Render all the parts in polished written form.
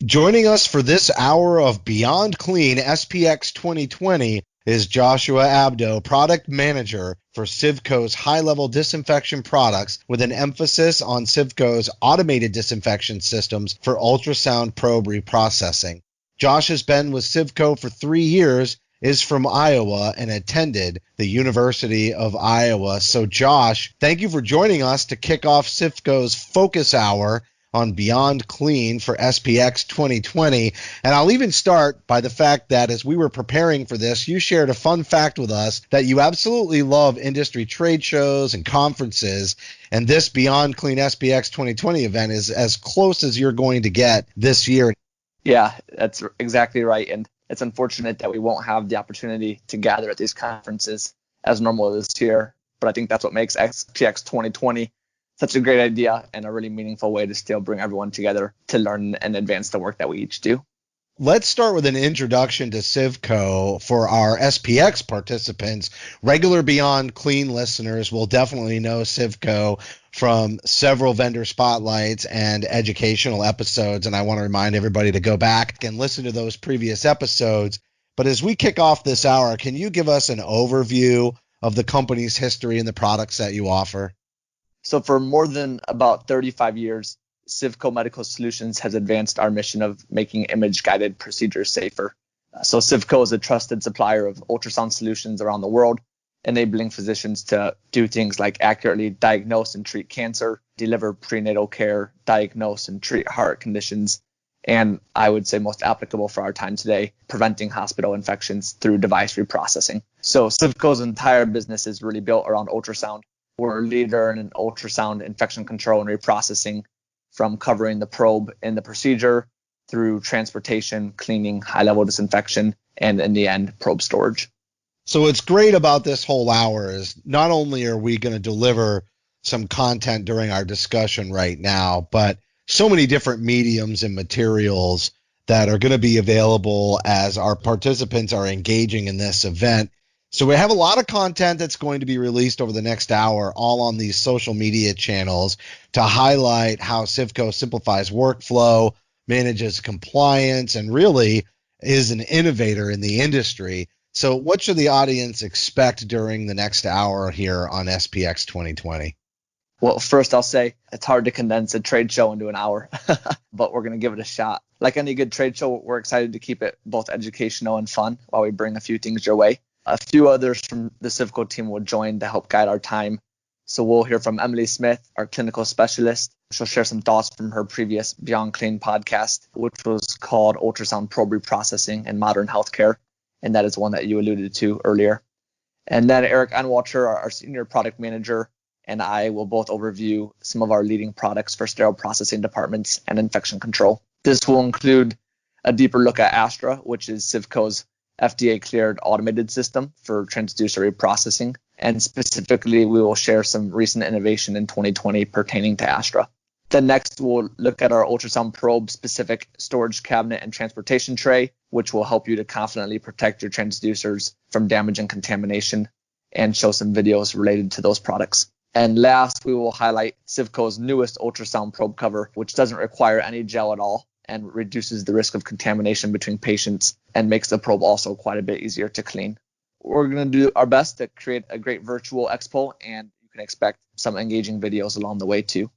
Joining us for this hour of Beyond Clean SPX 2020 is Joshua Abdo, Product Manager for CIVCO's high-level disinfection products with an emphasis on CIVCO's automated disinfection systems for ultrasound probe reprocessing. Josh has been with CIVCO for 3 years, is from Iowa, and attended the University of Iowa. So Josh, thank you for joining us to kick off CIVCO's Focus Hour on Beyond Clean for SPX 2020. And I'll even start by the fact that as we were preparing for this, you shared a fun fact with us that you absolutely love industry trade shows and conferences. And this Beyond Clean SPX 2020 event is as close as you're going to get this year. Yeah, that's exactly right. And it's unfortunate that we won't have the opportunity to gather at these conferences as normal this year. But I think that's what makes SPX 2020 such a great idea and a really meaningful way to still bring everyone together to learn and advance the work that we each do. Let's start with an introduction to CIVCO for our SPX participants. Regular Beyond Clean listeners will definitely know CIVCO from several vendor spotlights and educational episodes, and I want to remind everybody to go back and listen to those previous episodes. But as we kick off this hour, can you give us an overview of the company's history and the products that you offer? So for more than about 35 years, CIVCO Medical Solutions has advanced our mission of making image-guided procedures safer. So CIVCO is a trusted supplier of ultrasound solutions around the world, enabling physicians to do things like accurately diagnose and treat cancer, deliver prenatal care, diagnose and treat heart conditions, and I would say most applicable for our time today, preventing hospital infections through device reprocessing. So CIVCO's entire business is really built around ultrasound. We're a leader in ultrasound infection control and reprocessing, from covering the probe in the procedure through transportation, cleaning, high-level disinfection, and in the end, probe storage. So what's great about this whole hour is not only are we going to deliver some content during our discussion right now, but so many different mediums and materials that are going to be available as our participants are engaging in this event. So we have a lot of content that's going to be released over the next hour, all on these social media channels, to highlight how CIVCO simplifies workflow, manages compliance, and really is an innovator in the industry. So what should the audience expect during the next hour here on SPX 2020? Well, first I'll say it's hard to condense a trade show into an hour, but we're going to give it a shot. Like any good trade show, we're excited to keep it both educational and fun while we bring a few things your way. A few others from the CIVCO team will join to help guide our time. So we'll hear from Emily Smith, our clinical specialist. She'll share some thoughts from her previous Beyond Clean podcast, which was called Ultrasound Probe Reprocessing in Modern Healthcare. And that is one that you alluded to earlier. And then Eric Anwalcher, our senior product manager, and I will both overview some of our leading products for sterile processing departments and infection control. This will include a deeper look at Astra, which is CIVCO's FDA-cleared automated system for transducer reprocessing, and specifically, we will share some recent innovation in 2020 pertaining to Astra. Then next, we'll look at our ultrasound probe-specific storage cabinet and transportation tray, which will help you to confidently protect your transducers from damage and contamination, and show some videos related to those products. And last, we will highlight CIVCO's newest ultrasound probe cover, which doesn't require any gel at all, and reduces the risk of contamination between patients and makes the probe also quite a bit easier to clean. We're going to do our best to create a great virtual expo, and you can expect some engaging videos along the way too.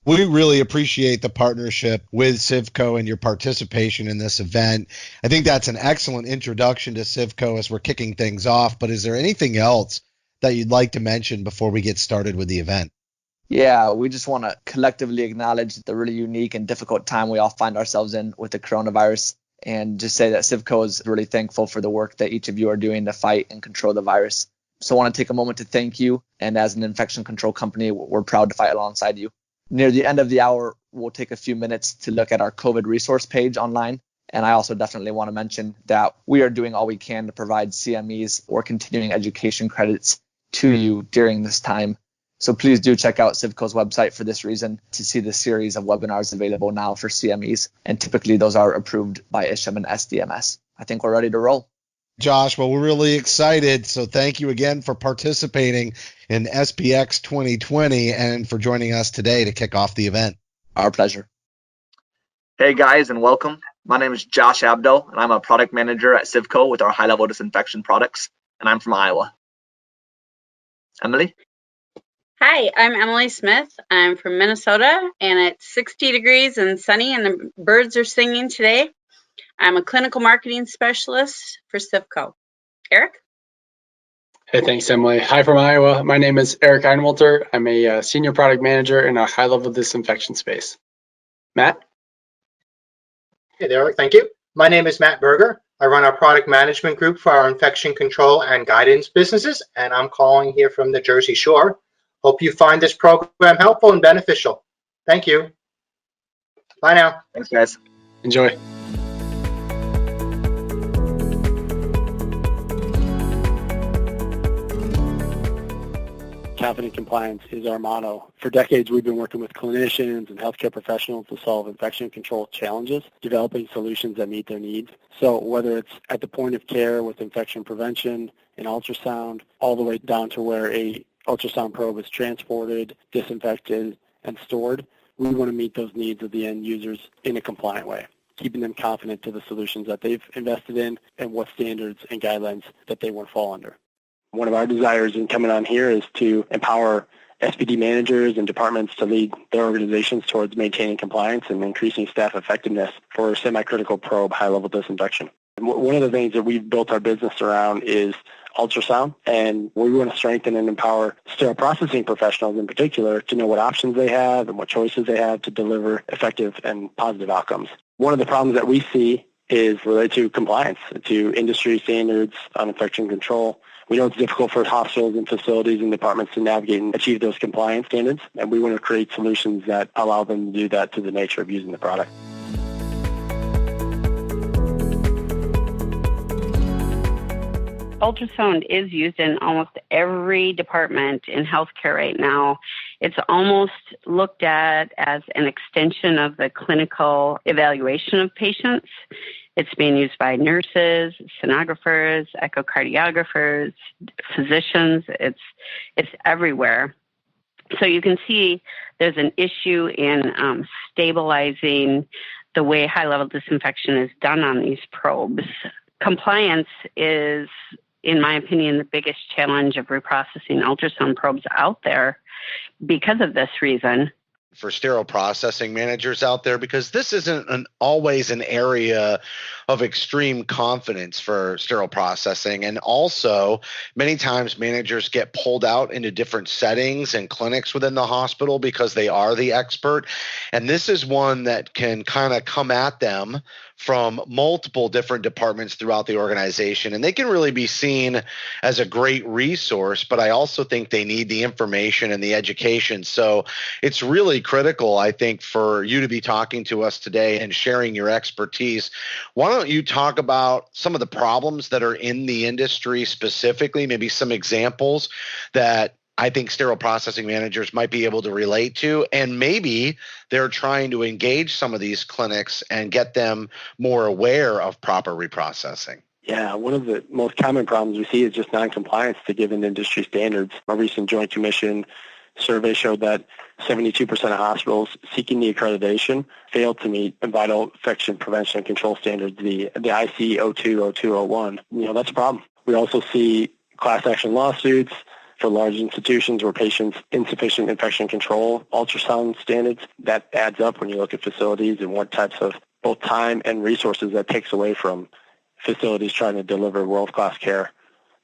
We really appreciate the partnership with CIVCO and your participation in this event. I think that's an excellent introduction to CIVCO as we're kicking things off, but is there anything else that you'd like to mention before we get started with the event? Yeah, we just want to collectively acknowledge the really unique and difficult time we all find ourselves in with the coronavirus, and just say that CIVCO is really thankful for the work that each of you are doing to fight and control the virus. So I want to take a moment to thank you, and as an infection control company, we're proud to fight alongside you. Near the end of the hour, we'll take a few minutes to look at our COVID resource page online, and I also definitely want to mention that we are doing all we can to provide CMEs or continuing education credits to you during this time. So please do check out CIVCO's website for this reason to see the series of webinars available now for CMEs. And typically those are approved by ISHM and SDMS. I think we're ready to roll. Josh, well, we're really excited. So thank you again for participating in SPX 2020 and for joining us today to kick off the event. Our pleasure. Hey guys, and welcome. My name is Josh Abdo, and I'm a product manager at CIVCO with our high-level disinfection products, and I'm from Iowa. Emily? Hi, I'm Emily Smith. I'm from Minnesota, and it's 60 degrees and sunny, and the birds are singing today. I'm a clinical marketing specialist for CIVCO. Eric? Hey, thanks, Emily. Hi from Iowa. My name is Eric Einwalter. I'm a senior product manager in a high-level disinfection space. Matt? Hey there, Eric. Thank you. My name is Matt Berger. I run our product management group for our infection control and guidance businesses, and I'm calling here from the Jersey Shore. Hope you find this program helpful and beneficial. Thank you. Bye now. Thanks, guys. Enjoy. Confident compliance is our motto. For decades, we've been working with clinicians and healthcare professionals to solve infection control challenges, developing solutions that meet their needs. So whether it's at the point of care with infection prevention and ultrasound, all the way down to where a ultrasound probe is transported, disinfected, and stored, we want to meet those needs of the end users in a compliant way, keeping them confident to the solutions that they've invested in and what standards and guidelines that they want to fall under. One of our desires in coming on here is to empower SPD managers and departments to lead their organizations towards maintaining compliance and increasing staff effectiveness for semi-critical probe high-level disinfection. One of the things that we've built our business around is ultrasound, and we want to strengthen and empower sterile processing professionals in particular to know what options they have and what choices they have to deliver effective and positive outcomes. One of the problems that we see is related to compliance, to industry standards on infection control. We know it's difficult for hospitals and facilities and departments to navigate and achieve those compliance standards, and we want to create solutions that allow them to do that through the nature of using the product. Ultrasound is used in almost every department in healthcare right now. It's almost looked at as an extension of the clinical evaluation of patients. It's being used by nurses, sonographers, echocardiographers, physicians. It's everywhere. So you can see there's an issue in stabilizing the way high-level disinfection is done on these probes. Compliance is, in my opinion, the biggest challenge of reprocessing ultrasound probes out there because of this reason. For sterile processing managers out there, because this isn't always an area of extreme confidence for sterile processing. And also, many times managers get pulled out into different settings and clinics within the hospital because they are the expert. And this is one that can kind of come at them from multiple different departments throughout the organization. And they can really be seen as a great resource, but I also think they need the information and the education. So it's really critical, I think, for you to be talking to us today and sharing your expertise. Why don't you talk about some of the problems that are in the industry specifically, maybe some examples that I think sterile processing managers might be able to relate to, and maybe they're trying to engage some of these clinics and get them more aware of proper reprocessing. Yeah, one of the most common problems we see is just noncompliance to given industry standards. A recent Joint Commission survey showed that 72% of hospitals seeking the accreditation failed to meet vital infection prevention and control standards, the IC 020201. That's a problem. We also see class action lawsuits for large institutions where patients insufficient infection control ultrasound standards. That adds up when you look at facilities and what types of both time and resources that takes away from facilities trying to deliver world-class care.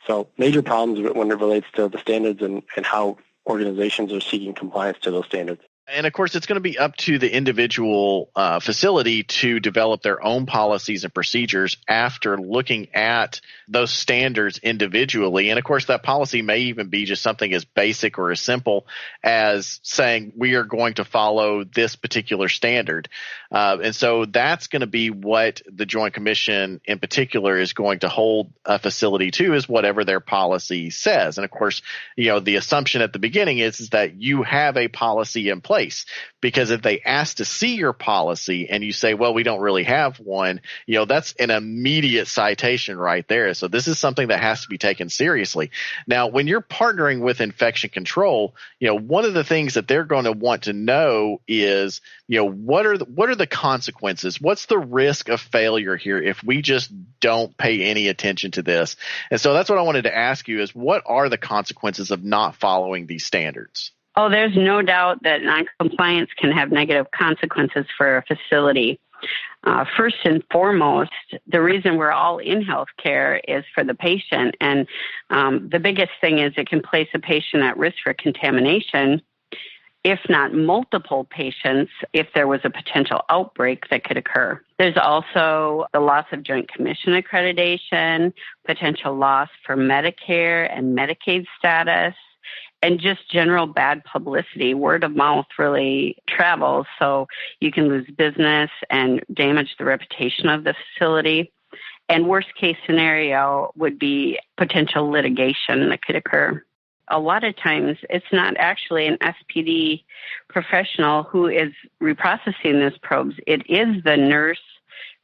So major problems when it relates to the standards and how organizations are seeking compliance to those standards. And of course, it's going to be up to the individual facility to develop their own policies and procedures after looking at those standards individually. And of course, that policy may even be just something as basic or as simple as saying we are going to follow this particular standard. And so that's going to be what the Joint Commission in particular is going to hold a facility to, is whatever their policy says. And of course, the assumption at the beginning is that you have a policy in place place. Because if they ask to see your policy and you say, well, we don't really have one, that's an immediate citation right there. So this is something that has to be taken seriously. Now, when you're partnering with infection control, one of the things that they're going to want to know is, what are the consequences? What's the risk of failure here if we just don't pay any attention to this? And so that's what I wanted to ask you is, what are the consequences of not following these standards? Oh, there's no doubt that noncompliance can have negative consequences for a facility. First and foremost, the reason we're all in healthcare is for the patient. And the biggest thing is it can place a patient at risk for contamination, if not multiple patients, if there was a potential outbreak that could occur. There's also the loss of Joint Commission accreditation, potential loss for Medicare and Medicaid status, and just general bad publicity. Word of mouth really travels, so you can lose business and damage the reputation of the facility. And worst case scenario would be potential litigation that could occur. A lot of times it's not actually an SPD professional who is reprocessing these probes. It is the nurse,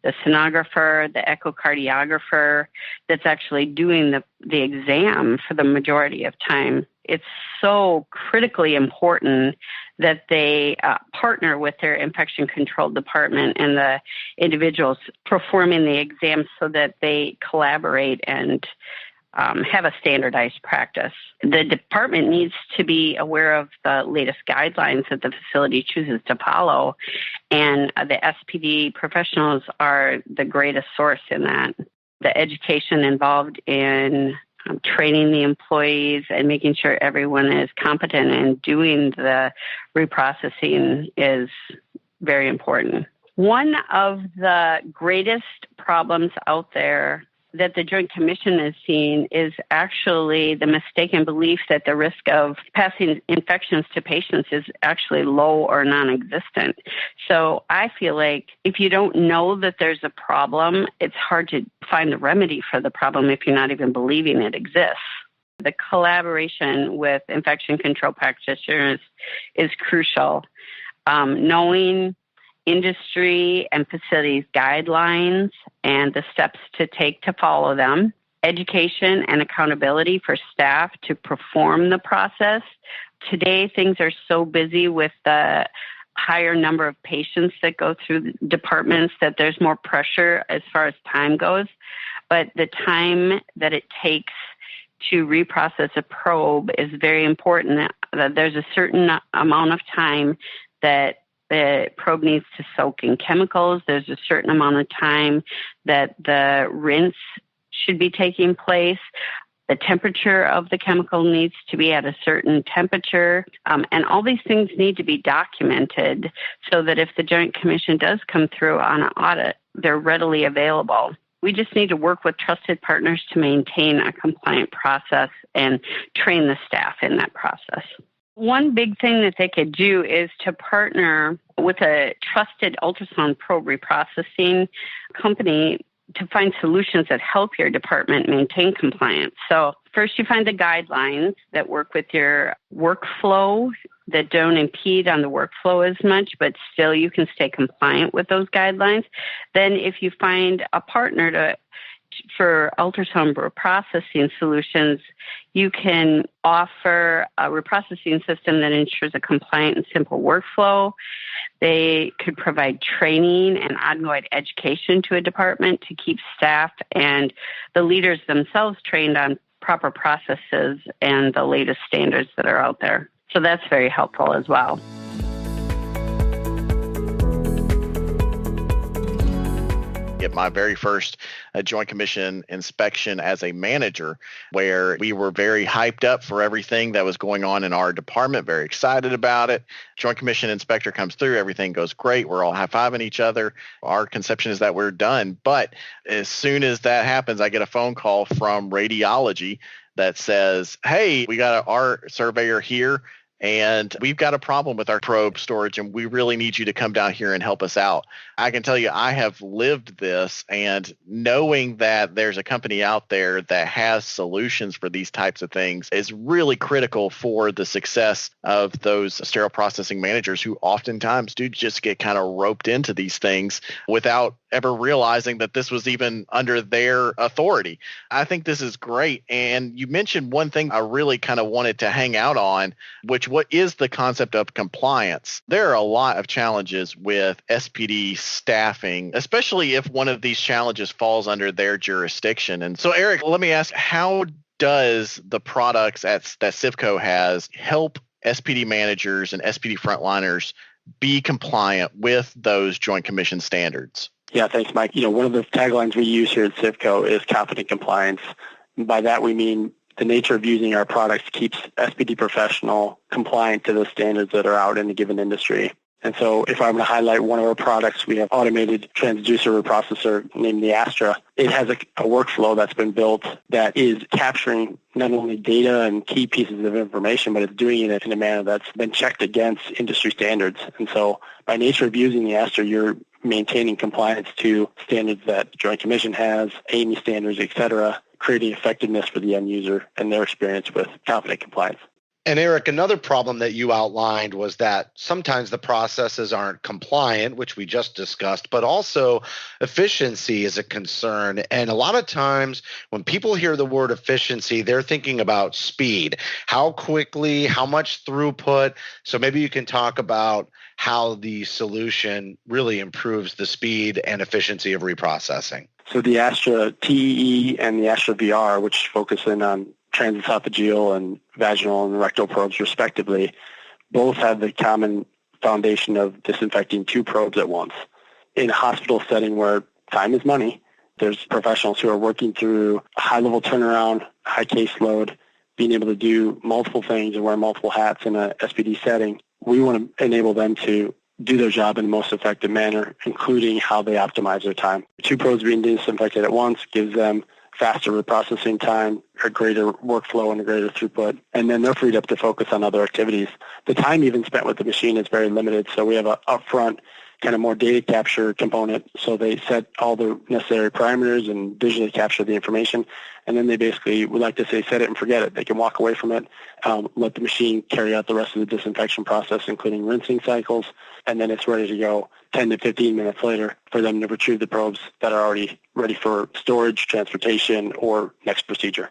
the sonographer, the echocardiographer that's actually doing the exam for the majority of time. It's so critically important that they partner with their infection control department and the individuals performing the exam so that they collaborate and have a standardized practice. The department needs to be aware of the latest guidelines that the facility chooses to follow, and the SPD professionals are the greatest source in that. The education involved in training the employees and making sure everyone is competent in doing the reprocessing is very important. One of the greatest problems out there that the Joint Commission is seeing is actually the mistaken belief that the risk of passing infections to patients is actually low or non-existent. So I feel like if you don't know that there's a problem, it's hard to find the remedy for the problem if you're not even believing it exists. The collaboration with infection control practitioners is crucial. Knowing industry and facilities guidelines and the steps to take to follow them, education and accountability for staff to perform the process. Today, things are so busy with the higher number of patients that go through the departments that there's more pressure as far as time goes. But the time that it takes to reprocess a probe is very important. There's a certain amount of time that the probe needs to soak in chemicals. There's a certain amount of time that the rinse should be taking place. The temperature of the chemical needs to be at a certain temperature. And all these things need to be documented so that if the Joint Commission does come through on an audit, they're readily available. We just need to work with trusted partners to maintain a compliant process and train the staff in that process. One big thing that they could do is to partner with a trusted ultrasound probe reprocessing company to find solutions that help your department maintain compliance. So first you find the guidelines that work with your workflow, that don't impede on the workflow as much, but still you can stay compliant with those guidelines. Then if you find a partner for ultrasound reprocessing solutions, you can offer a reprocessing system that ensures a compliant and simple workflow. They could provide training and ongoing education to a department to keep staff and the leaders themselves trained on proper processes and the latest standards that are out there. So that's very helpful as well. Get my very first Joint Commission inspection as a manager, where we were very hyped up for everything that was going on in our department, very excited about it. Joint Commission inspector comes through, everything goes great. We're all high-fiving each other. Our conception is that we're done. But as soon as that happens, I get a phone call from radiology that says, hey, we got our surveyor here, and we've got a problem with our probe storage, and we really need you to come down here and help us out. I can tell you I have lived this, and knowing that there's a company out there that has solutions for these types of things is really critical for the success of those sterile processing managers who oftentimes do just get kind of roped into these things without ever realizing that this was even under their authority. I think this is great. And you mentioned one thing I really kind of wanted to hang out on, which what is the concept of compliance? There are a lot of challenges with SPD staffing, especially if one of these challenges falls under their jurisdiction. And so, Eric, let me ask, how does the products that CIVCO has help SPD managers and SPD frontliners be compliant with those Joint Commission standards? Yeah, thanks, Mike. One of the taglines we use here at CIVCO is confident compliance. And by that, we mean the nature of using our products keeps SPD professional compliant to the standards that are out in the given industry. And so if I'm going to highlight one of our products, we have automated transducer reprocessor named the Astra. It has a workflow that's been built that is capturing not only data and key pieces of information, but it's doing it in a manner that's been checked against industry standards. And so by nature of using the Astra, you're maintaining compliance to standards that the Joint Commission has, AAMI standards, et cetera, creating effectiveness for the end user and their experience with confident compliance. And Eric, another problem that you outlined was that sometimes the processes aren't compliant, which we just discussed, but also efficiency is a concern. And a lot of times when people hear the word efficiency, they're thinking about speed, how quickly, how much throughput. So maybe you can talk about how the solution really improves the speed and efficiency of reprocessing. So the Astra TEE and the Astra VR, which focus in on transesophageal and vaginal and rectal probes respectively, both have the common foundation of disinfecting 2 probes at once. In a hospital setting where time is money, there's professionals who are working through a high-level turnaround, high caseload, being able to do multiple things and wear multiple hats in a SPD setting. We want to enable them to do their job in the most effective manner, including how they optimize their time. 2 probes being disinfected at once gives them faster reprocessing time, a greater workflow, and a greater throughput. And then they're freed up to focus on other activities. The time even spent with the machine is very limited, so we have an upfront kind of more data capture component. So they set all the necessary parameters and visually capture the information. And then they basically, we like to say, set it and forget it. They can walk away from it, let the machine carry out the rest of the disinfection process, including rinsing cycles, and then it's ready to go 10 to 15 minutes later for them to retrieve the probes that are already ready for storage, transportation, or next procedure.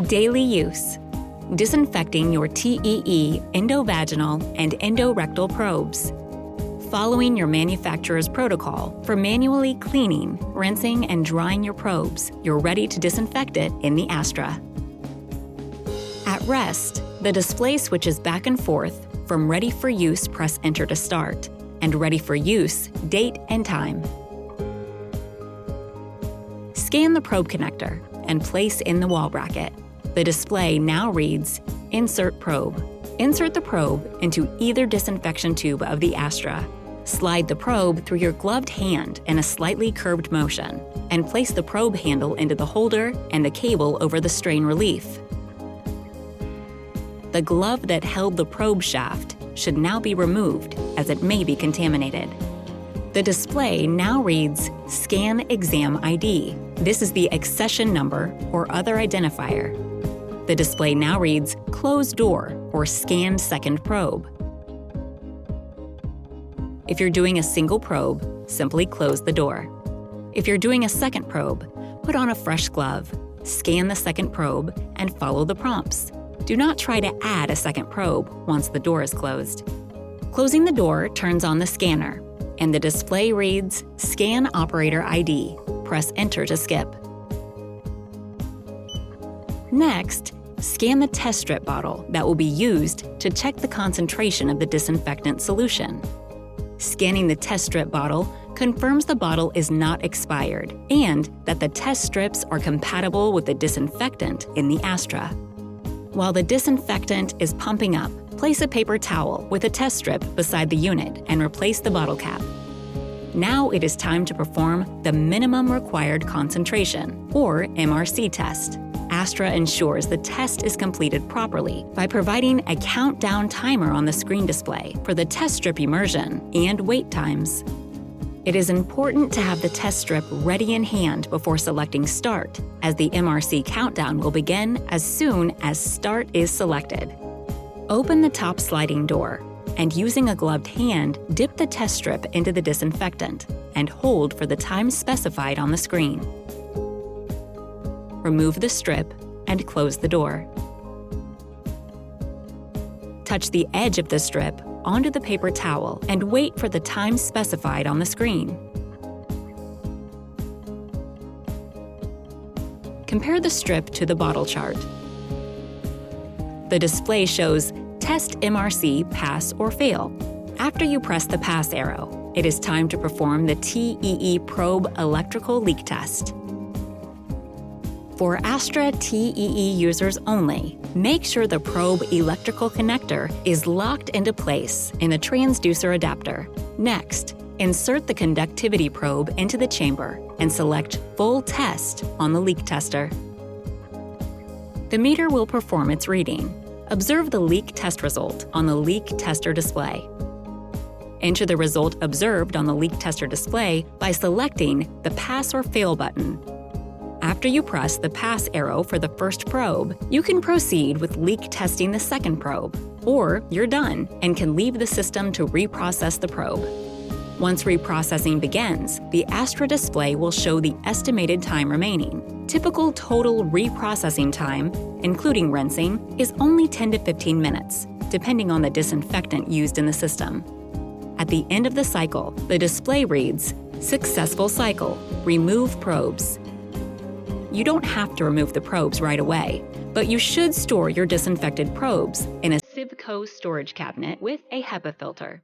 Daily use. Disinfecting your TEE, endovaginal, and endorectal probes. Following your manufacturer's protocol for manually cleaning, rinsing, and drying your probes, you're ready to disinfect it in the Astra. At rest, the display switches back and forth from ready for use, press enter to start, and ready for use, date and time. Scan the probe connector and place in the wall bracket. The display now reads, Insert probe. Insert the probe into either disinfection tube of the Astra. Slide the probe through your gloved hand in a slightly curved motion, and place the probe handle into the holder and the cable over the strain relief. The glove that held the probe shaft should now be removed, as it may be contaminated. The display now reads Scan Exam ID. This is the accession number or other identifier. The display now reads Closed Door or Scanned Second Probe. If you're doing a single probe, simply close the door. If you're doing a second probe, put on a fresh glove, scan the second probe, and follow the prompts. Do not try to add a second probe once the door is closed. Closing the door turns on the scanner, and the display reads Scan Operator ID. Press Enter to skip. Next, scan the test strip bottle that will be used to check the concentration of the disinfectant solution. Scanning the test strip bottle confirms the bottle is not expired and that the test strips are compatible with the disinfectant in the Astra. While the disinfectant is pumping up, place a paper towel with a test strip beside the unit and replace the bottle cap. Now it is time to perform the minimum required concentration, or MRC test. Astra ensures the test is completed properly by providing a countdown timer on the screen display for the test strip immersion and wait times. It is important to have the test strip ready in hand before selecting Start, as the MRC countdown will begin as soon as Start is selected. Open the top sliding door, and using a gloved hand, dip the test strip into the disinfectant and hold for the time specified on the screen. Remove the strip and close the door. Touch the edge of the strip onto the paper towel and wait for the time specified on the screen. Compare the strip to the bottle chart. The display shows Test MRC Pass or Fail. After you press the pass arrow, it is time to perform the TEE probe electrical leak test. For Astra TEE users only, make sure the probe electrical connector is locked into place in the transducer adapter. Next, insert the conductivity probe into the chamber and select Full Test on the leak tester. The meter will perform its reading. Observe the leak test result on the leak tester display. Enter the result observed on the leak tester display by selecting the Pass or Fail button. After you press the pass arrow for the first probe, you can proceed with leak testing the second probe, or you're done and can leave the system to reprocess the probe. Once reprocessing begins, the Astra display will show the estimated time remaining. Typical total reprocessing time, including rinsing, is only 10 to 15 minutes, depending on the disinfectant used in the system. At the end of the cycle, the display reads, "Successful cycle. Remove probes." You don't have to remove the probes right away, but you should store your disinfected probes in a CIVCO storage cabinet with a HEPA filter.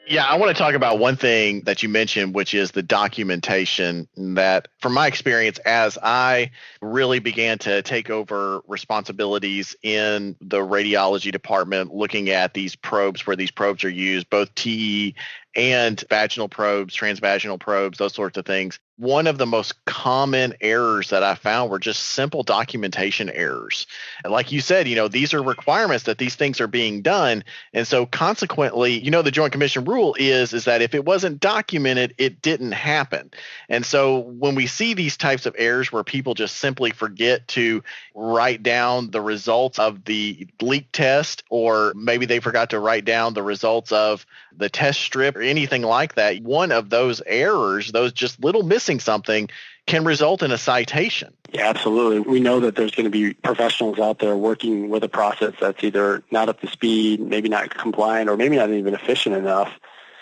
Yeah, I want to talk about one thing that you mentioned, which is the documentation. That, from my experience, as I really began to take over responsibilities in the radiology department, looking at these probes, where these probes are used, both TE and vaginal probes, transvaginal probes, those sorts of things. One of the most common errors that I found were just simple documentation errors. And like you said, these are requirements that these things are being done. And so consequently, the Joint Commission rule is that if it wasn't documented, it didn't happen. And so when we see these types of errors where people just simply forget to write down the results of the leak test, or maybe they forgot to write down the results of the test strip or anything like that, one of those errors, those just little missing something, can result in a citation. Yeah, absolutely. We know that there's going to be professionals out there working with a process that's either not up to speed, maybe not compliant, or maybe not even efficient enough.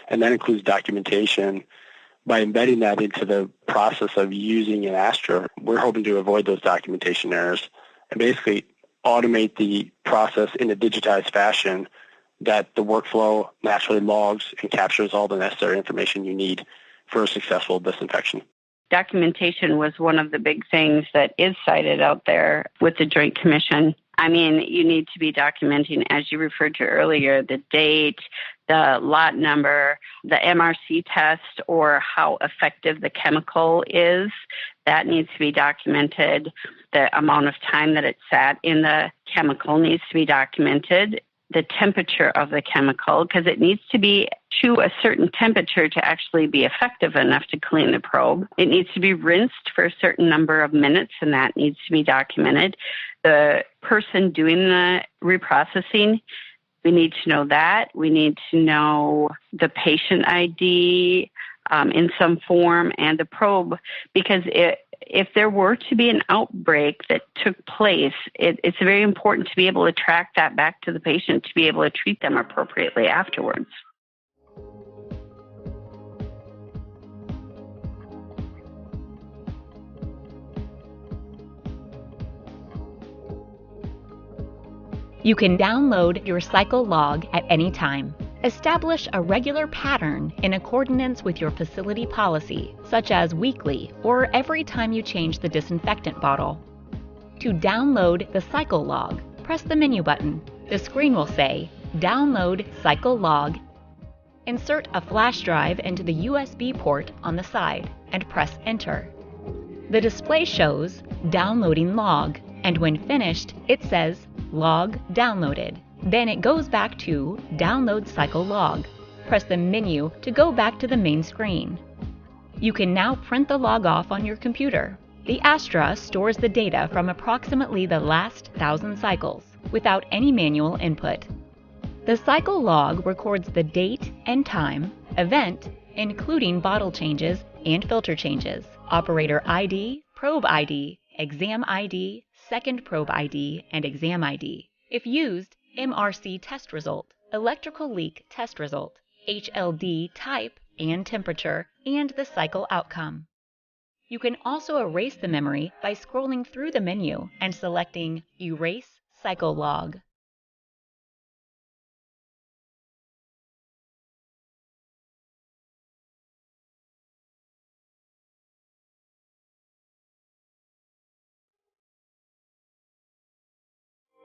And that includes documentation. By embedding that into the process of using an Astra, we're hoping to avoid those documentation errors and basically automate the process in a digitized fashion that the workflow naturally logs and captures all the necessary information you need for a successful disinfection. Documentation was one of the big things that is cited out there with the Joint Commission. I mean, you need to be documenting, as you referred to earlier, the date, the lot number, the MRC test, or how effective the chemical is. That needs to be documented. The amount of time that it sat in the chemical needs to be documented. The temperature of the chemical, because it needs to be to a certain temperature to actually be effective enough to clean the probe. It needs to be rinsed for a certain number of minutes, and that needs to be documented. The person doing the reprocessing, we need to know that. We need to know the patient ID in some form and the probe, because if there were to be an outbreak that took place, it's very important to be able to track that back to the patient to be able to treat them appropriately afterwards. You can download your cycle log at any time. Establish a regular pattern in accordance with your facility policy, such as weekly or every time you change the disinfectant bottle. To download the cycle log, press the menu button. The screen will say, Download Cycle Log. Insert a flash drive into the USB port on the side and press Enter. The display shows Downloading Log, and when finished, it says Log Downloaded. Then it goes back to Download Cycle Log. Press the menu to go back to the main screen. You can now print the log off on your computer. The Astra stores the data from approximately the last 1,000 cycles without any manual input. The cycle log records the date and time, event, including bottle changes and filter changes, operator ID, probe ID, exam ID, second probe ID, and exam ID. If used, MRC test result, electrical leak test result, HLD type and temperature, and the cycle outcome. You can also erase the memory by scrolling through the menu and selecting Erase Cycle Log.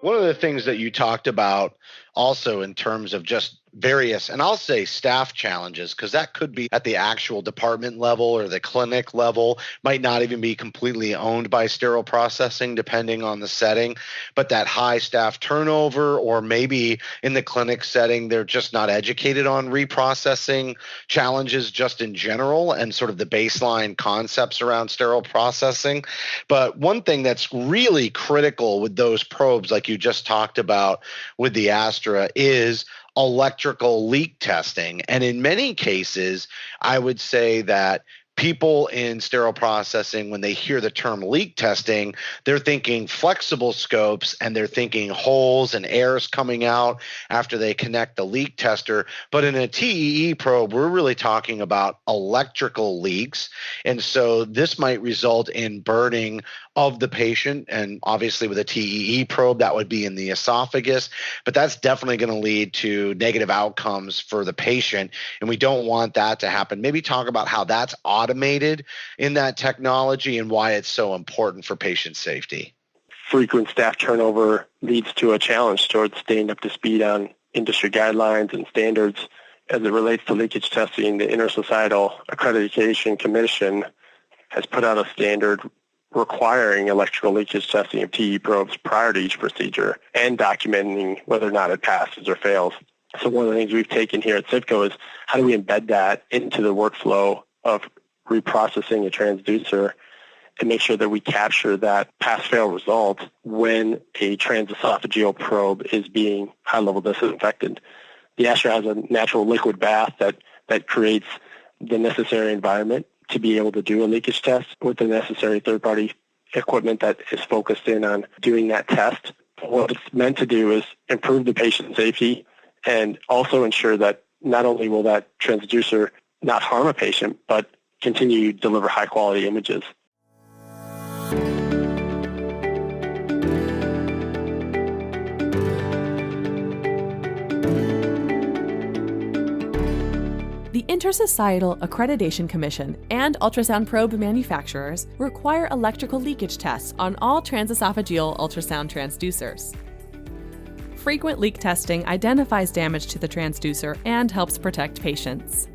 One of the things that you talked about also in terms of just various, and I'll say staff challenges, because that could be at the actual department level or the clinic level, might not even be completely owned by sterile processing, depending on the setting, but that high staff turnover, or maybe in the clinic setting, they're just not educated on reprocessing challenges just in general and sort of the baseline concepts around sterile processing. But one thing that's really critical with those probes, like you just talked about with the Astra, is electrical leak testing. And in many cases, I would say that people in sterile processing, when they hear the term leak testing, they're thinking flexible scopes and they're thinking holes and airs coming out after they connect the leak tester. But in a TEE probe, we're really talking about electrical leaks. And so this might result in burning of the patient. And obviously with a TEE probe, that would be in the esophagus, but that's definitely going to lead to negative outcomes for the patient. And we don't want that to happen. Maybe talk about how that's automated in that technology and why it's so important for patient safety. Frequent staff turnover leads to a challenge towards staying up to speed on industry guidelines and standards. As it relates to leakage testing, the Intersocietal Accreditation Commission has put out a standard requiring electrical leakage testing of TE probes prior to each procedure and documenting whether or not it passes or fails. So one of the things we've taken here at CIVCO is how do we embed that into the workflow of reprocessing a transducer and make sure that we capture that pass-fail result when a transesophageal probe is being high-level disinfected. The Astra has a natural liquid bath that creates the necessary environment to be able to do a leakage test with the necessary third-party equipment that is focused in on doing that test. What it's meant to do is improve the patient safety and also ensure that not only will that transducer not harm a patient, but continue to deliver high-quality images. The Intersocietal Accreditation Commission and ultrasound probe manufacturers require electrical leakage tests on all transesophageal ultrasound transducers. Frequent leak testing identifies damage to the transducer and helps protect patients.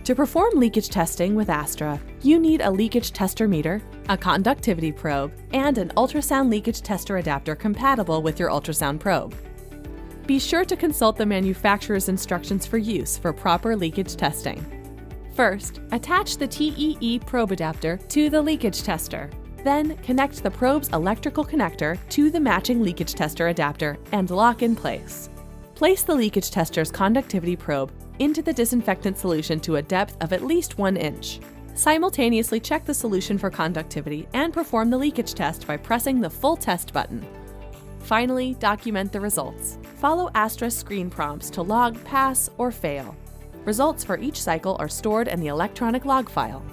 To perform leakage testing with Astra, you need a leakage tester meter, a conductivity probe, and an ultrasound leakage tester adapter compatible with your ultrasound probe. Be sure to consult the manufacturer's instructions for use for proper leakage testing. First, attach the TEE probe adapter to the leakage tester. Then, connect the probe's electrical connector to the matching leakage tester adapter and lock in place. Place the leakage tester's conductivity probe into the disinfectant solution to a depth of at least 1 inch. Simultaneously check the solution for conductivity and perform the leakage test by pressing the full test button. Finally, document the results. Follow Astra's screen prompts to log pass or fail. Results for each cycle are stored in the electronic log file.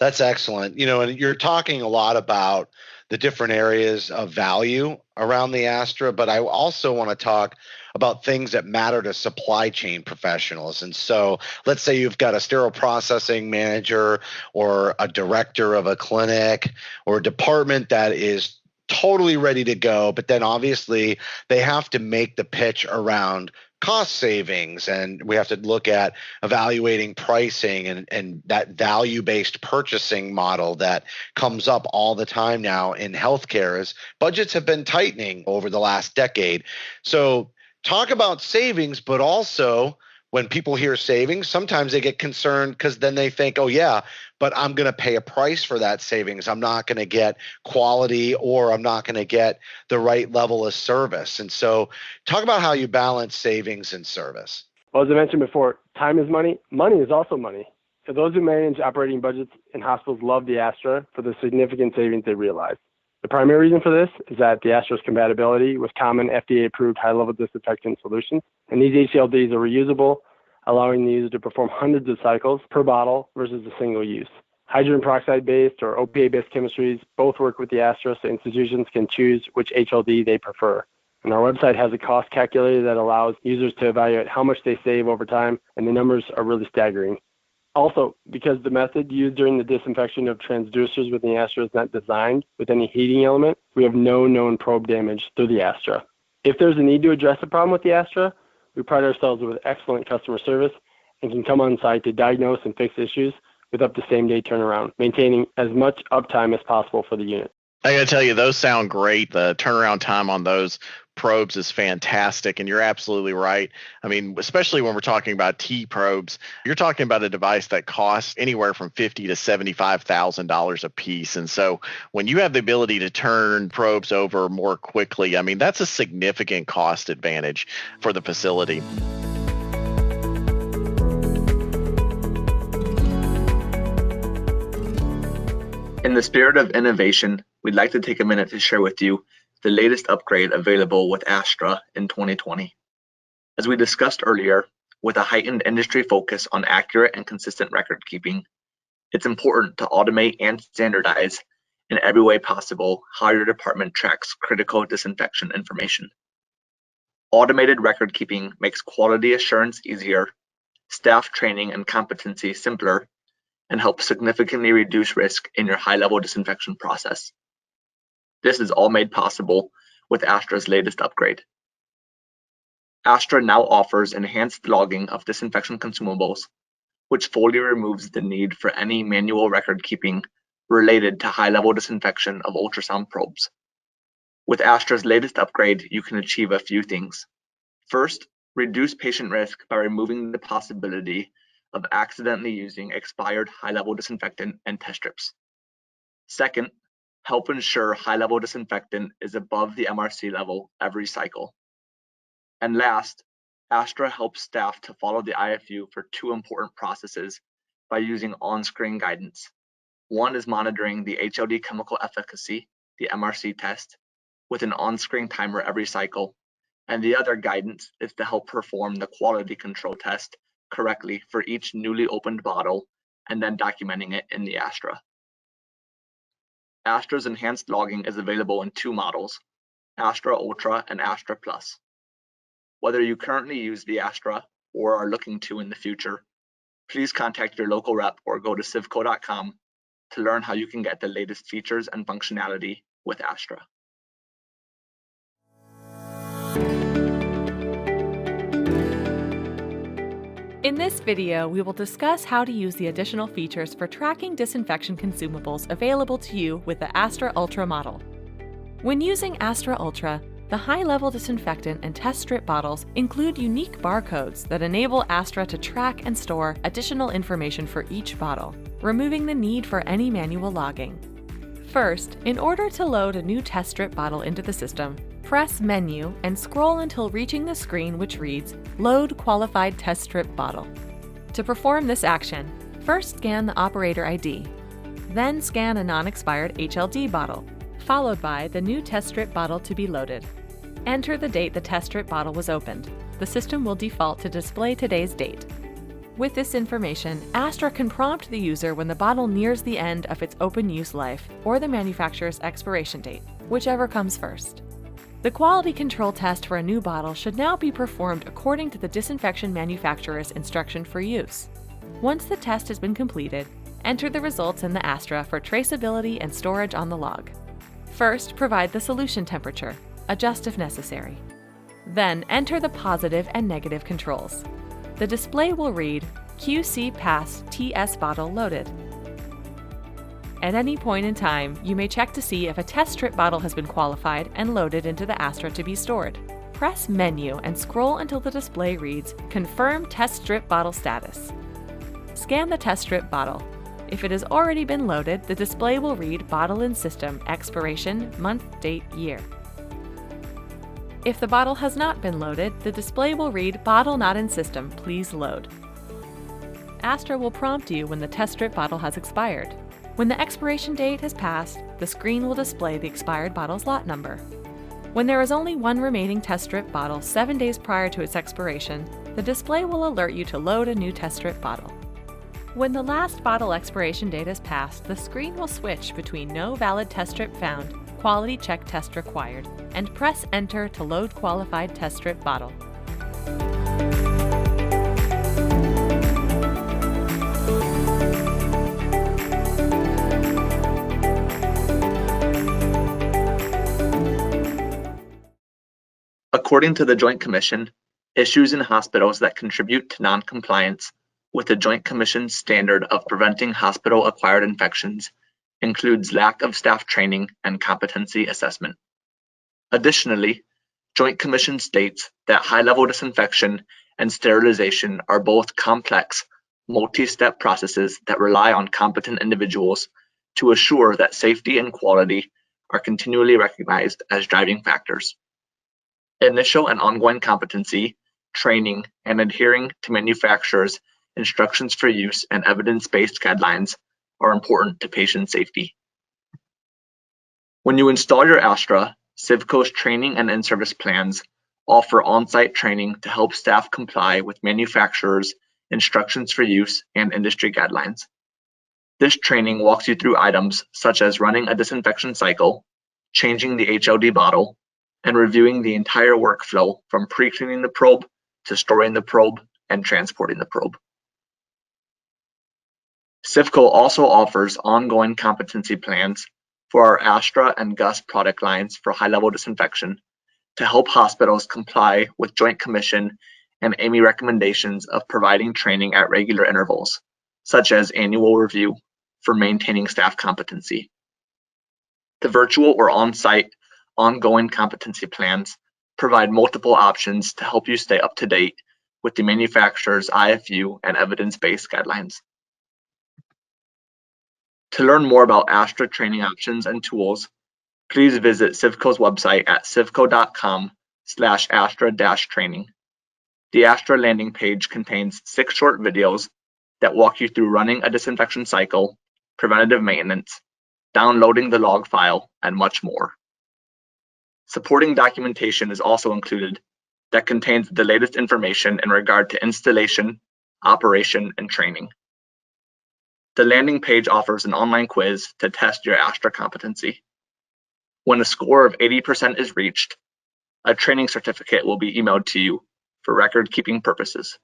That's excellent. And you're talking a lot about the different areas of value around the Astra, but I also want to talk about things that matter to supply chain professionals. And so let's say you've got a sterile processing manager or a director of a clinic or a department that is totally ready to go, but then obviously they have to make the pitch around cost savings, and we have to look at evaluating pricing and that value-based purchasing model that comes up all the time now in healthcare as budgets have been tightening over the last decade. So talk about savings, but also when people hear savings, sometimes they get concerned because then they think, oh yeah, but I'm going to pay a price for that savings. I'm not going to get quality, or I'm not going to get the right level of service. And so talk about how you balance savings and service. Well, as I mentioned before, time is money. Money is also money. So those who manage operating budgets in hospitals love the Astra for the significant savings they realize. The primary reason for this is that the Astra's compatibility with common FDA-approved high-level disinfectant solutions, and these HLDs are reusable, allowing the user to perform hundreds of cycles per bottle versus a single use. Hydrogen peroxide-based or OPA-based chemistries both work with the Astra, so institutions can choose which HLD they prefer. And our website has a cost calculator that allows users to evaluate how much they save over time, and the numbers are really staggering. Also, because the method used during the disinfection of transducers with the Astra is not designed with any heating element, we have no known probe damage through the Astra. If there's a need to address a problem with the Astra, we pride ourselves with excellent customer service and can come on site to diagnose and fix issues with up to same-day turnaround, maintaining as much uptime as possible for the unit. I got to tell you, those sound great. The turnaround time on those probes is fantastic, and you're absolutely right. I mean, especially when we're talking about T probes, you're talking about a device that costs anywhere from $50,000 to $75,000 a piece. And so when you have the ability to turn probes over more quickly, I mean, that's a significant cost advantage for the facility. In the spirit of innovation, we'd like to take a minute to share with you the latest upgrade available with Astra in 2020. As we discussed earlier, with a heightened industry focus on accurate and consistent record keeping, it's important to automate and standardize in every way possible how your department tracks critical disinfection information. Automated record keeping makes quality assurance easier, staff training and competency simpler, and helps significantly reduce risk in your high-level disinfection process. This is all made possible with Astra's latest upgrade. Astra now offers enhanced logging of disinfection consumables, which fully removes the need for any manual record keeping related to high-level disinfection of ultrasound probes. With Astra's latest upgrade, you can achieve a few things. First, reduce patient risk by removing the possibility of accidentally using expired high-level disinfectant and test strips. Second, help ensure high-level disinfectant is above the MRC level every cycle. And last, Astra helps staff to follow the IFU for two important processes by using on-screen guidance. One is monitoring the HLD chemical efficacy, the MRC test, with an on-screen timer every cycle, and the other guidance is to help perform the quality control test correctly for each newly opened bottle and then documenting it in the Astra. Astra's enhanced logging is available in two models, Astra Ultra and Astra Plus. Whether you currently use the Astra or are looking to in the future, please contact your local rep or go to CIVCO.com to learn how you can get the latest features and functionality with Astra. In this video, we will discuss how to use the additional features for tracking disinfection consumables available to you with the Astra Ultra model. When using Astra Ultra, the high-level disinfectant and test strip bottles include unique barcodes that enable Astra to track and store additional information for each bottle, removing the need for any manual logging. First, in order to load a new test strip bottle into the system, press Menu and scroll until reaching the screen which reads Load Qualified Test Strip Bottle. To perform this action, first scan the operator ID, then scan a non-expired HLD bottle, followed by the new test strip bottle to be loaded. Enter the date the test strip bottle was opened. The system will default to display today's date. With this information, Astra can prompt the user when the bottle nears the end of its open use life or the manufacturer's expiration date, whichever comes first. The quality control test for a new bottle should now be performed according to the disinfection manufacturer's instruction for use. Once the test has been completed, enter the results in the Astra for traceability and storage on the log. First, provide the solution temperature, adjust if necessary. Then enter the positive and negative controls. The display will read QC Pass TS bottle loaded. At any point in time, you may check to see if a test strip bottle has been qualified and loaded into the Astra to be stored. Press Menu and scroll until the display reads Confirm Test Strip Bottle Status. Scan the test strip bottle. If it has already been loaded, the display will read Bottle in System, Expiration, Month, Date, Year. If the bottle has not been loaded, the display will read Bottle Not in System, Please Load. Astra will prompt you when the test strip bottle has expired. When the expiration date has passed, the screen will display the expired bottle's lot number. When there is only one remaining test strip bottle 7 days prior to its expiration, the display will alert you to load a new test strip bottle. When the last bottle expiration date has passed, the screen will switch between No Valid Test Strip Found, Quality Check Test Required, and press Enter to load qualified test strip bottle. According to the Joint Commission, issues in hospitals that contribute to noncompliance with the Joint Commission's standard of preventing hospital-acquired infections includes lack of staff training and competency assessment. Additionally, Joint Commission states that high-level disinfection and sterilization are both complex, multi-step processes that rely on competent individuals to assure that safety and quality are continually recognized as driving factors. Initial and ongoing competency, training, and adhering to manufacturers' instructions for use and evidence-based guidelines are important to patient safety. When you install your Astra, CIVCO's training and in-service plans offer on-site training to help staff comply with manufacturers' instructions for use and industry guidelines. This training walks you through items such as running a disinfection cycle, changing the HLD bottle, and reviewing the entire workflow from pre-cleaning the probe to storing the probe and transporting the probe. CIVCO also offers ongoing competency plans for our Astra and Gus product lines for high-level disinfection to help hospitals comply with Joint Commission and AMI recommendations of providing training at regular intervals, such as annual review for maintaining staff competency. The virtual or on-site ongoing competency plans provide multiple options to help you stay up to date with the manufacturer's IFU and evidence-based guidelines. To learn more about Astra training options and tools, please visit CIVCO's website at civco.com/Astra-training. The Astra landing page contains 6 short videos that walk you through running a disinfection cycle, preventative maintenance, downloading the log file, and much more. Supporting documentation is also included that contains the latest information in regard to installation, operation, and training. The landing page offers an online quiz to test your Astra competency. When a score of 80% is reached, a training certificate will be emailed to you for record-keeping purposes.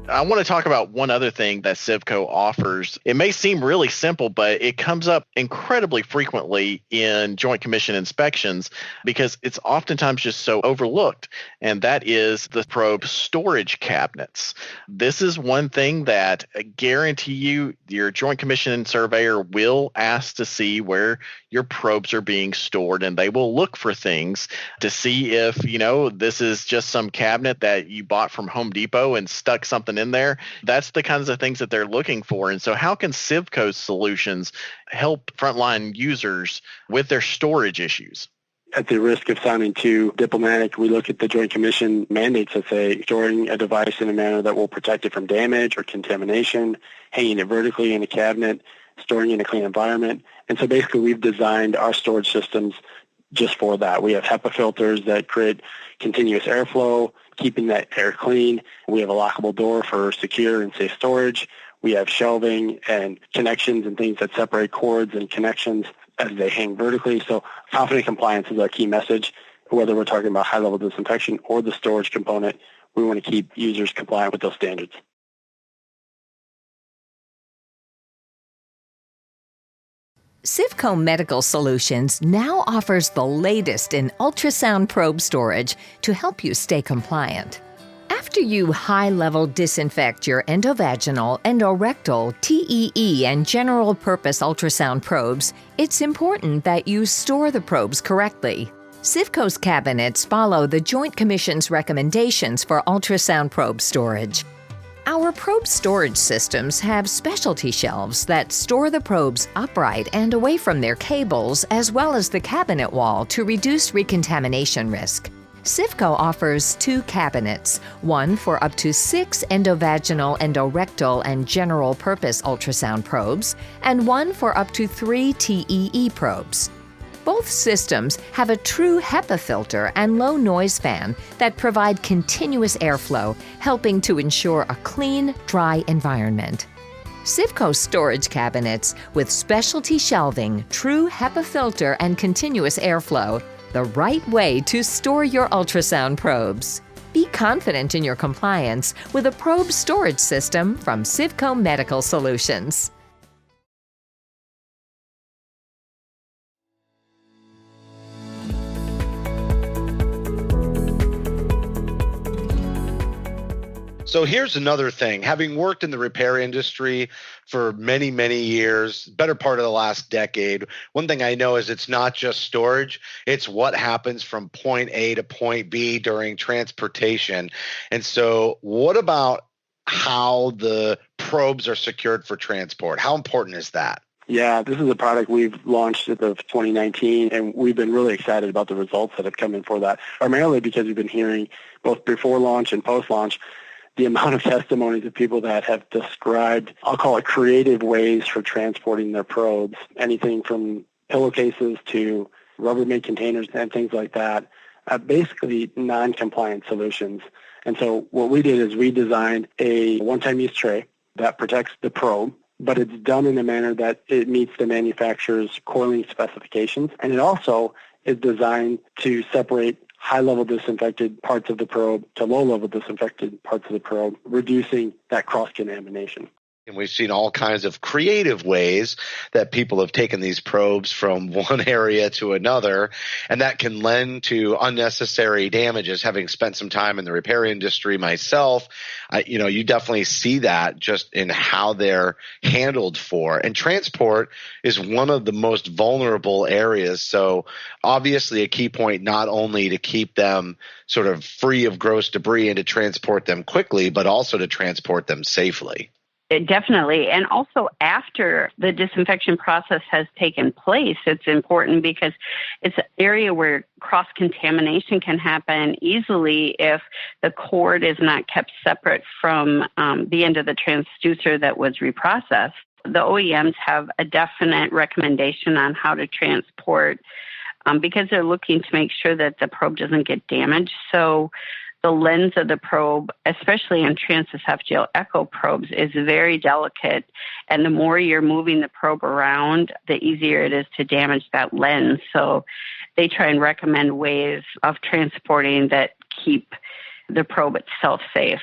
I want to talk about one other thing that CIVCO offers. It may seem really simple, but it comes up incredibly frequently in Joint Commission inspections because it's oftentimes just so overlooked, and that is the probe storage cabinets. This is one thing that I guarantee you your Joint Commission surveyor will ask to see where your probes are being stored, and they will look for things to see if, this is just some cabinet that you bought from Home Depot and stuck something in there. That's the kinds of things that they're looking for. And so how can CIVCO's solutions help frontline users with their storage issues? At the risk of sounding too diplomatic, we look at the Joint Commission mandates that say storing a device in a manner that will protect it from damage or contamination, hanging it vertically in a cabinet, storing in a clean environment. And so basically we've designed our storage systems just for that. We have HEPA filters that create continuous airflow, keeping that air clean. We have a lockable door for secure and safe storage. We have shelving and connections and things that separate cords and connections as they hang vertically. So confident compliance is our key message. Whether we're talking about high-level disinfection or the storage component, we want to keep users compliant with those standards. CIVCO Medical Solutions now offers the latest in ultrasound probe storage to help you stay compliant. After you high-level disinfect your endovaginal, endorectal, TEE, and general-purpose ultrasound probes, it's important that you store the probes correctly. CIVCO's cabinets follow the Joint Commission's recommendations for ultrasound probe storage. Our probe storage systems have specialty shelves that store the probes upright and away from their cables, as well as the cabinet wall to reduce recontamination risk. CIVCO offers 2 cabinets, one for up to 6 endovaginal, endorectal, and general-purpose ultrasound probes, and one for up to 3 TEE probes. Both systems have a true HEPA filter and low noise fan that provide continuous airflow, helping to ensure a clean, dry environment. CIVCO storage cabinets with specialty shelving, true HEPA filter, and continuous airflow, the right way to store your ultrasound probes. Be confident in your compliance with a probe storage system from CIVCO Medical Solutions. So here's another thing. Having worked in the repair industry for many, many years, better part of the last decade, one thing I know is it's not just storage, it's what happens from point A to point B during transportation. And so what about how the probes are secured for transport? How important is that? Yeah, this is a product we've launched at the 2019, and we've been really excited about the results that have come in for that, primarily because we've been hearing both before launch and post-launch the amount of testimonies of people that have described, I'll call it creative ways for transporting their probes, anything from pillowcases to Rubbermaid containers and things like that, basically non-compliant solutions. And so what we did is we designed a one-time use tray that protects the probe, but it's done in a manner that it meets the manufacturer's coiling specifications. And it also is designed to separate high-level disinfected parts of the probe to low-level disinfected parts of the probe, reducing that cross-contamination. And we've seen all kinds of creative ways that people have taken these probes from one area to another, and that can lend to unnecessary damages. Having spent some time in the repair industry myself, you definitely see that just in how they're handled for. And transport is one of the most vulnerable areas. So obviously a key point not only to keep them sort of free of gross debris and to transport them quickly, but also to transport them safely. Definitely. And also after the disinfection process has taken place, it's important because it's an area where cross-contamination can happen easily if the cord is not kept separate from the end of the transducer that was reprocessed. The OEMs have a definite recommendation on how to transport because they're looking to make sure that the probe doesn't get damaged. So the lens of the probe, especially in transesophageal echo probes, is very delicate. And the more you're moving the probe around, the easier it is to damage that lens. So they try and recommend ways of transporting that keep the probe itself safe.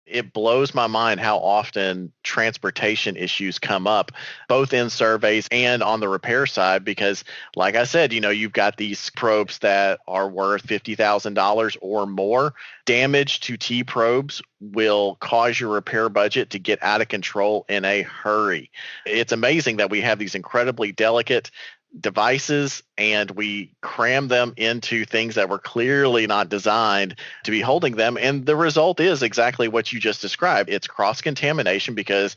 It blows my mind how often transportation issues come up, both in surveys and on the repair side, because like I said, you've got these probes that are worth $50,000 or more. Damage to T probes will cause your repair budget to get out of control in a hurry. It's amazing that we have these incredibly delicate devices and we cram them into things that were clearly not designed to be holding them. And the result is exactly what you just described. It's cross-contamination because,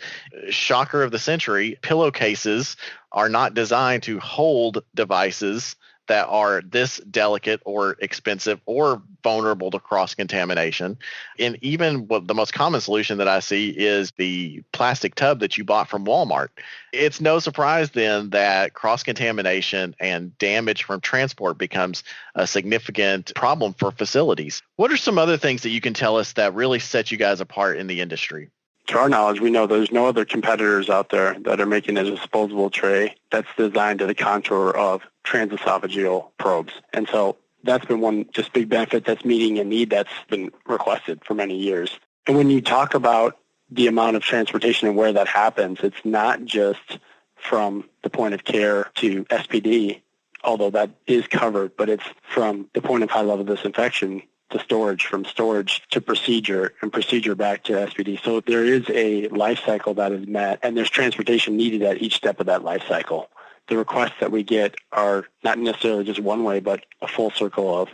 shocker of the century, pillowcases are not designed to hold devices that are this delicate or expensive or vulnerable to cross-contamination. And even the most common solution that I see is the plastic tub that you bought from Walmart. It's no surprise then that cross-contamination and damage from transport becomes a significant problem for facilities. What are some other things that you can tell us that really set you guys apart in the industry? To our knowledge, we know there's no other competitors out there that are making a disposable tray that's designed to the contour of transesophageal probes. And so that's been one just big benefit that's meeting a need that's been requested for many years. And when you talk about the amount of transportation and where that happens, it's not just from the point of care to SPD, although that is covered, but it's from the point of high-level disinfection to storage, from storage to procedure, and procedure back to SPD. So there is a life cycle that is met, and there's transportation needed at each step of that life cycle. The requests that we get are not necessarily just one way, but a full circle of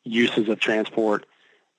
uses of transport,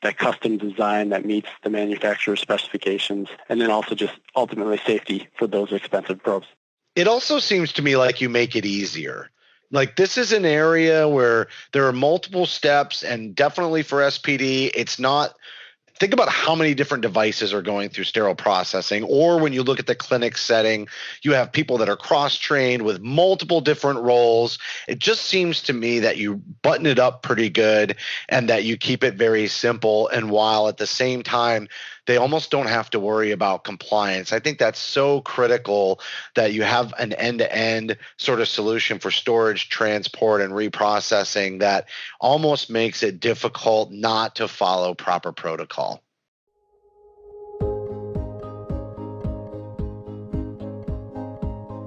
that custom design that meets the manufacturer's specifications, and then also just ultimately safety for those expensive probes. It also seems to me like you make it easier. Like, this is an area where there are multiple steps, and definitely for SPD, it's not – think about how many different devices are going through sterile processing, or when you look at the clinic setting, you have people that are cross-trained with multiple different roles. It just seems to me that you button it up pretty good and that you keep it very simple, and while at the same time – they almost don't have to worry about compliance. I think that's so critical that you have an end-to-end sort of solution for storage, transport, and reprocessing that almost makes it difficult not to follow proper protocol.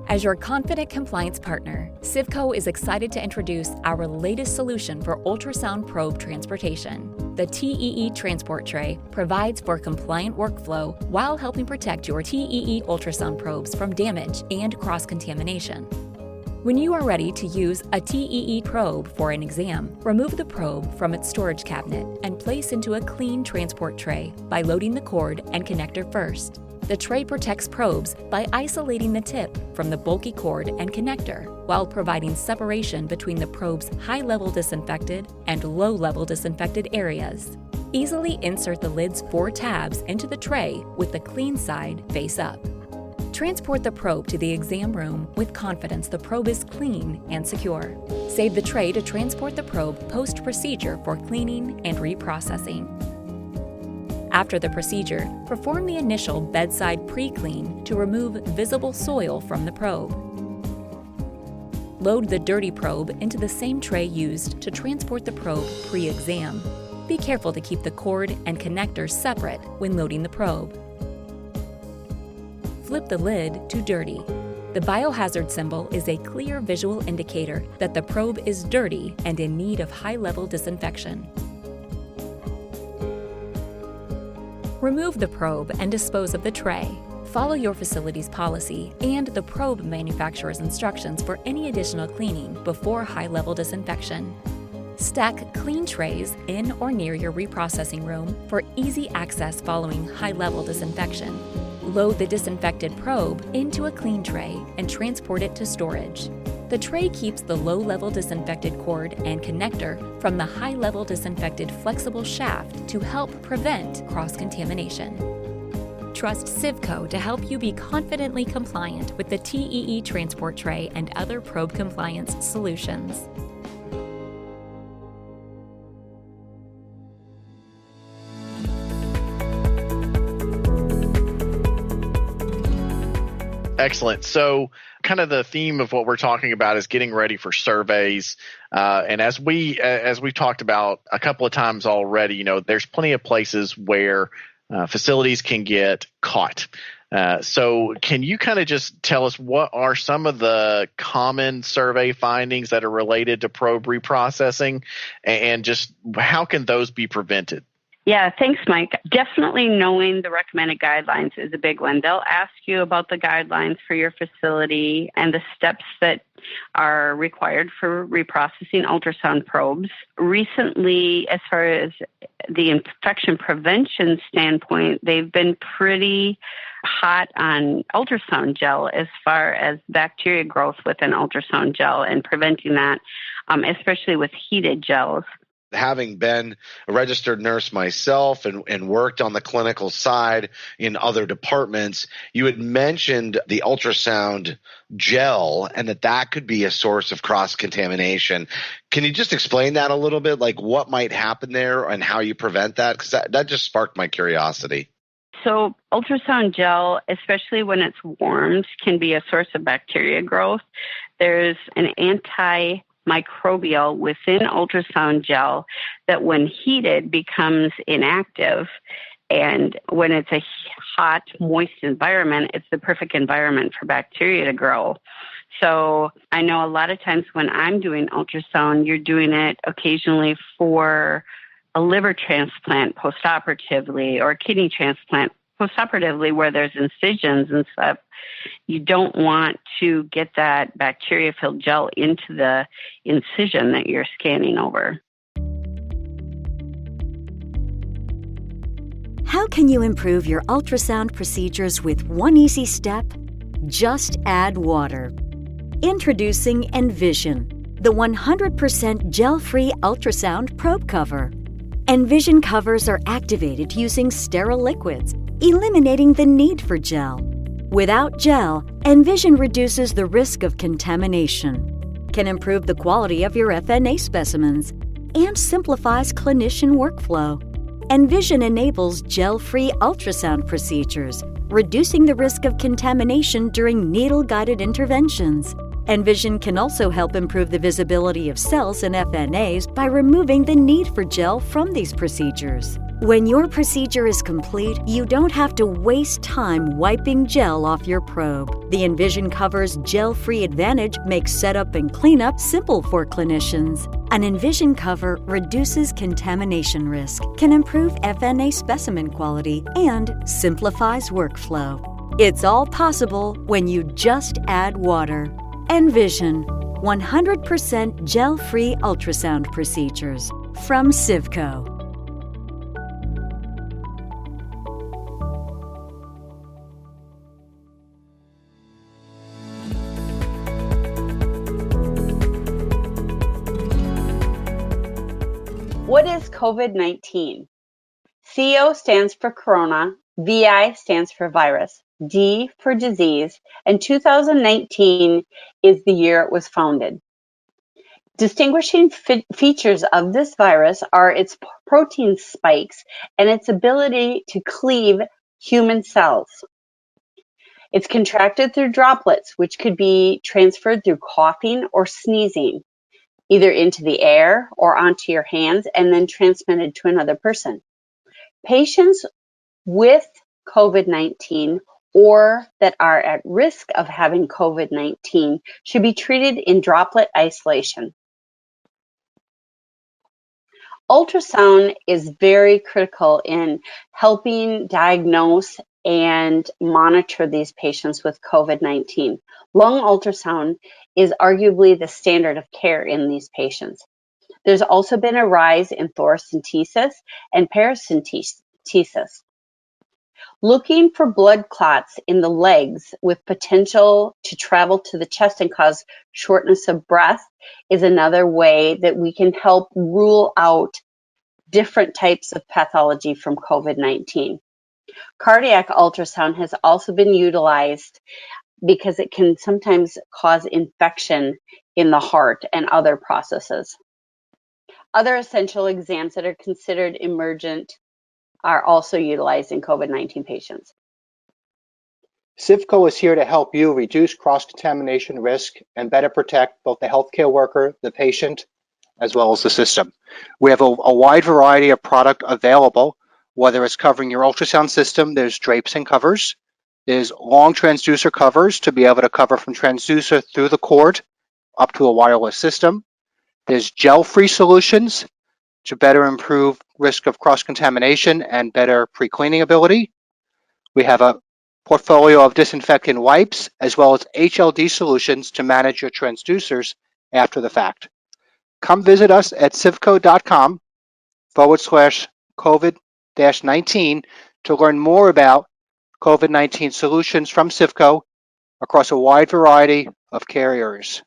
As your confident compliance partner, CIVCO is excited to introduce our latest solution for ultrasound probe transportation. The TEE Transport Tray provides for compliant workflow while helping protect your TEE ultrasound probes from damage and cross-contamination. When you are ready to use a TEE probe for an exam, remove the probe from its storage cabinet and place into a clean transport tray by loading the cord and connector first. The tray protects probes by isolating the tip from the bulky cord and connector while providing separation between the probe's high-level disinfected and low-level disinfected areas. Easily insert the lid's 4 tabs into the tray with the clean side face up. Transport the probe to the exam room with confidence the probe is clean and secure. Save the tray to transport the probe post-procedure for cleaning and reprocessing. After the procedure, perform the initial bedside pre-clean to remove visible soil from the probe. Load the dirty probe into the same tray used to transport the probe pre-exam. Be careful to keep the cord and connector separate when loading the probe. Flip the lid to dirty. The biohazard symbol is a clear visual indicator that the probe is dirty and in need of high-level disinfection. Remove the probe and dispose of the tray. Follow your facility's policy and the probe manufacturer's instructions for any additional cleaning before high-level disinfection. Stack clean trays in or near your reprocessing room for easy access following high-level disinfection. Load the disinfected probe into a clean tray and transport it to storage. The tray keeps the low-level disinfected cord and connector from the high-level disinfected flexible shaft to help prevent cross-contamination. Trust CIVCO to help you be confidently compliant with the TEE Transport Tray and other probe compliance solutions. Excellent. So kind of the theme of what we're talking about is getting ready for surveys. And as we've talked about a couple of times already, there's plenty of places where facilities can get caught. So can you kind of just tell us what are some of the common survey findings that are related to probe reprocessing, and just how can those be prevented? Yeah, thanks, Mike. Definitely knowing the recommended guidelines is a big one. They'll ask you about the guidelines for your facility and the steps that are required for reprocessing ultrasound probes. Recently, as far as the infection prevention standpoint, they've been pretty hot on ultrasound gel as far as bacteria growth within ultrasound gel and preventing that, especially with heated gels. Having been a registered nurse myself and worked on the clinical side in other departments, you had mentioned the ultrasound gel and that could be a source of cross-contamination. Can you just explain that a little bit, like what might happen there and how you prevent that? Because that just sparked my curiosity. So ultrasound gel, especially when it's warmed, can be a source of bacteria growth. There's an antimicrobial within ultrasound gel that when heated becomes inactive. And when it's a hot, moist environment, it's the perfect environment for bacteria to grow. So I know a lot of times when I'm doing ultrasound, you're doing it occasionally for a liver transplant postoperatively or a kidney transplant postoperatively where there's incisions and stuff. You don't want to get that bacteria-filled gel into the incision that you're scanning over. How can you improve your ultrasound procedures with one easy step? Just add water. Introducing Envision, the 100% gel-free ultrasound probe cover. Envision covers are activated using sterile liquids, eliminating the need for gel. Without gel, Envision reduces the risk of contamination, can improve the quality of your FNA specimens, and simplifies clinician workflow. Envision enables gel-free ultrasound procedures, reducing the risk of contamination during needle-guided interventions. Envision can also help improve the visibility of cells in FNAs by removing the need for gel from these procedures. When your procedure is complete, you don't have to waste time wiping gel off your probe. The Envision Cover's gel-free advantage makes setup and cleanup simple for clinicians. An Envision Cover reduces contamination risk, can improve FNA specimen quality, and simplifies workflow. It's all possible when you just add water. Envision, 100% gel-free ultrasound procedures from CIVCO. What is COVID-19? CO stands for corona, VI stands for virus, D for disease, and 2019 is the year it was founded. Distinguishing features of this virus are its protein spikes and its ability to cleave human cells. It's contracted through droplets, which could be transferred through coughing or sneezing, either into the air or onto your hands and then transmitted to another person. Patients with COVID-19 or that are at risk of having COVID-19 should be treated in droplet isolation. Ultrasound is very critical in helping diagnose and monitor these patients with COVID-19. Lung ultrasound is arguably the standard of care in these patients. There's also been a rise in thoracentesis and paracentesis. Looking for blood clots in the legs with potential to travel to the chest and cause shortness of breath is another way that we can help rule out different types of pathology from COVID-19. Cardiac ultrasound has also been utilized because it can sometimes cause infection in the heart and other processes. Other essential exams that are considered emergent are also utilized in COVID-19 patients. CIVCO is here to help you reduce cross-contamination risk and better protect both the healthcare worker, the patient, as well as the system. We have a wide variety of product available, whether it's covering your ultrasound system. There's drapes and covers. There's long transducer covers to be able to cover from transducer through the cord up to a wireless system. There's gel-free solutions to better improve risk of cross-contamination and better pre-cleaning ability. We have a portfolio of disinfectant wipes, as well as HLD solutions to manage your transducers after the fact. Come visit us at CIVCO.com/COVID-19 to learn more about COVID-19 solutions from CIVCO across a wide variety of care areas.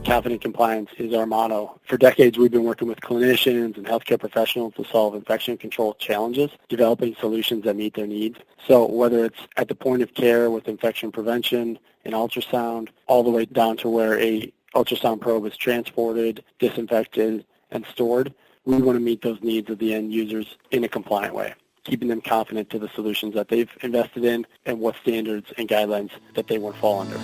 Confident compliance is our motto. For decades, we've been working with clinicians and healthcare professionals to solve infection control challenges, developing solutions that meet their needs. So whether it's at the point of care with infection prevention, an ultrasound, all the way down to where a ultrasound probe is transported, disinfected, and stored, we want to meet those needs of the end users in a compliant way, keeping them confident to the solutions that they've invested in and what standards and guidelines that they won't fall under.